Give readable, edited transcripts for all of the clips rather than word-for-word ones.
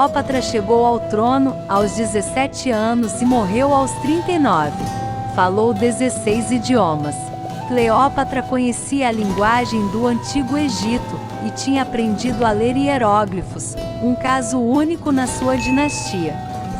Cleópatra chegou ao trono aos 17 anos e morreu aos 39. Falou 16 idiomas. Cleópatra conhecia a linguagem do Antigo Egito e tinha aprendido a ler hieróglifos, um caso único na sua dinastia.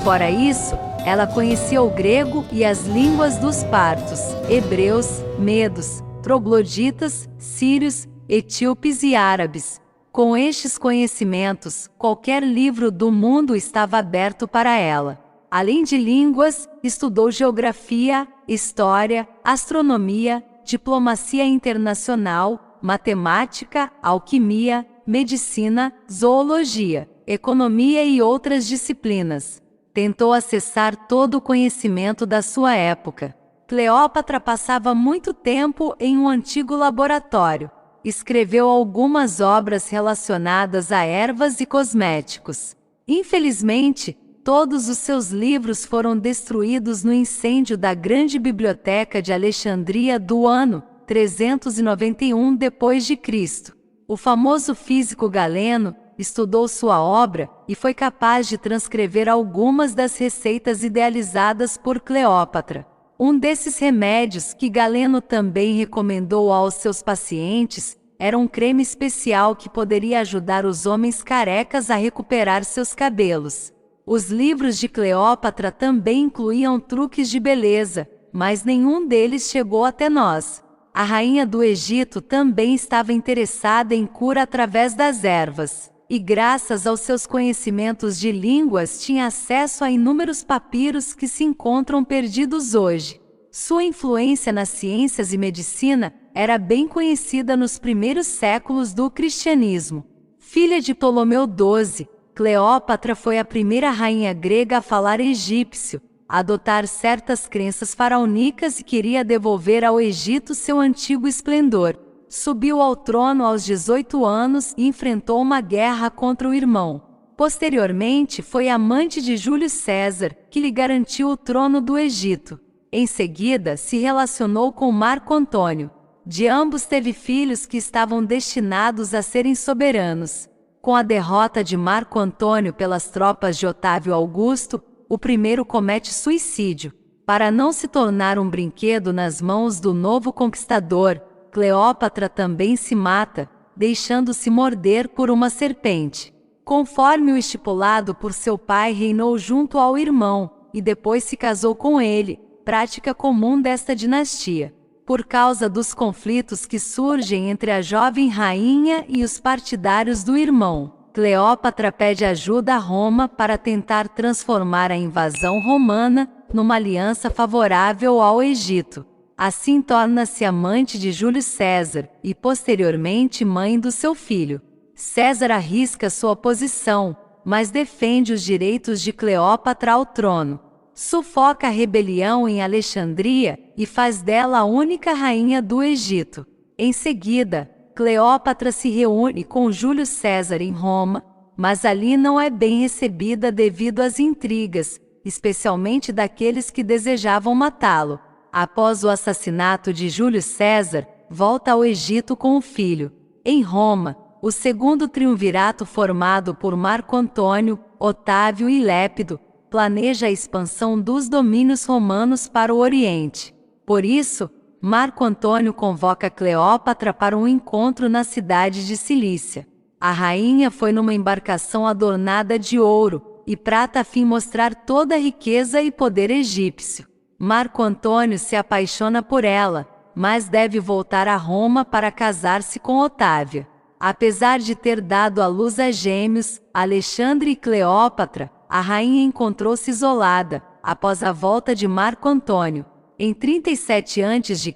Fora isso, ela conhecia o grego e as línguas dos partos, hebreus, medos, trogloditas, sírios, etíopes e árabes. Com estes conhecimentos, qualquer livro do mundo estava aberto para ela. Além de línguas, estudou geografia, história, astronomia, diplomacia internacional, matemática, alquimia, medicina, zoologia, economia e outras disciplinas. Tentou acessar todo o conhecimento da sua época. Cleópatra passava muito tempo em um antigo laboratório. Escreveu algumas obras relacionadas a ervas e cosméticos. Infelizmente, todos os seus livros foram destruídos no incêndio da grande biblioteca de Alexandria do ano 391 d.C. O famoso físico Galeno estudou sua obra e foi capaz de transcrever algumas das receitas idealizadas por Cleópatra. Um desses remédios que Galeno também recomendou aos seus pacientes era um creme especial que poderia ajudar os homens carecas a recuperar seus cabelos. Os livros de Cleópatra também incluíam truques de beleza, mas nenhum deles chegou até nós. A rainha do Egito também estava interessada em cura através das ervas. E graças aos seus conhecimentos de línguas tinha acesso a inúmeros papiros que se encontram perdidos hoje. Sua influência nas ciências e medicina era bem conhecida nos primeiros séculos do cristianismo. Filha de Ptolomeu XII, Cleópatra foi a primeira rainha grega a falar egípcio, a adotar certas crenças faraônicas e queria devolver ao Egito seu antigo esplendor. Subiu ao trono aos 18 anos e enfrentou uma guerra contra o irmão. Posteriormente, foi amante de Júlio César, que lhe garantiu o trono do Egito. Em seguida, se relacionou com Marco Antônio. De ambos teve filhos que estavam destinados a serem soberanos. Com a derrota de Marco Antônio pelas tropas de Otávio Augusto, o primeiro comete suicídio. Para não se tornar um brinquedo nas mãos do novo conquistador, Cleópatra também se mata, deixando-se morder por uma serpente. Conforme o estipulado por seu pai, reinou junto ao irmão, e depois se casou com ele, prática comum desta dinastia. Por causa dos conflitos que surgem entre a jovem rainha e os partidários do irmão, Cleópatra pede ajuda a Roma para tentar transformar a invasão romana numa aliança favorável ao Egito. Assim torna-se amante de Júlio César e, posteriormente, mãe do seu filho. César arrisca sua posição, mas defende os direitos de Cleópatra ao trono. Sufoca a rebelião em Alexandria e faz dela a única rainha do Egito. Em seguida, Cleópatra se reúne com Júlio César em Roma, mas ali não é bem recebida devido às intrigas, especialmente daqueles que desejavam matá-lo. Após o assassinato de Júlio César, volta ao Egito com o filho. Em Roma, o segundo triunvirato formado por Marco Antônio, Otávio e Lépido, planeja a expansão dos domínios romanos para o Oriente. Por isso, Marco Antônio convoca Cleópatra para um encontro na cidade de Cilícia. A rainha foi numa embarcação adornada de ouro e prata a fim de mostrar toda a riqueza e poder egípcio. Marco Antônio se apaixona por ela, mas deve voltar a Roma para casar-se com Otávia. Apesar de ter dado à luz a gêmeos, Alexandre e Cleópatra, a rainha encontrou-se isolada, após a volta de Marco Antônio. Em 37 a.C.,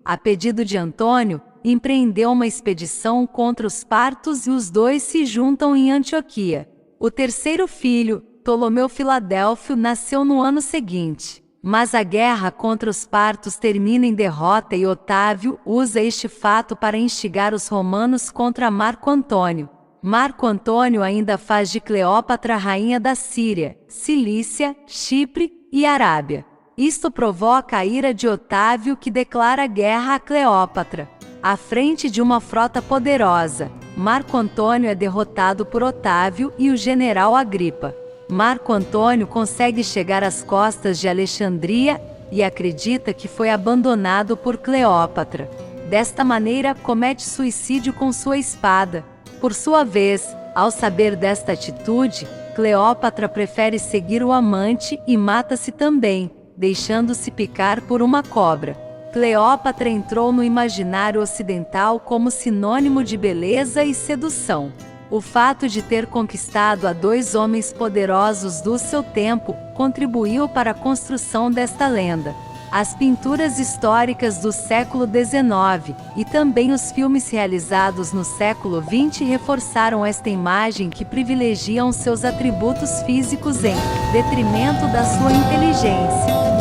a pedido de Antônio, empreendeu uma expedição contra os partos e os dois se juntam em Antioquia. O terceiro filho, Ptolomeu Filadélfio, nasceu no ano seguinte. Mas a guerra contra os partos termina em derrota e Otávio usa este fato para instigar os romanos contra Marco Antônio. Marco Antônio ainda faz de Cleópatra rainha da Síria, Cilícia, Chipre e Arábia. Isto provoca a ira de Otávio, que declara guerra a Cleópatra. À frente de uma frota poderosa, Marco Antônio é derrotado por Otávio e o general Agripa. Marco Antônio consegue chegar às costas de Alexandria e acredita que foi abandonado por Cleópatra. Desta maneira, comete suicídio com sua espada. Por sua vez, ao saber desta atitude, Cleópatra prefere seguir o amante e mata-se também, deixando-se picar por uma cobra. Cleópatra entrou no imaginário ocidental como sinônimo de beleza e sedução. O fato de ter conquistado a dois homens poderosos do seu tempo contribuiu para a construção desta lenda. As pinturas históricas do século XIX e também os filmes realizados no século XX reforçaram esta imagem que privilegiam seus atributos físicos em detrimento da sua inteligência.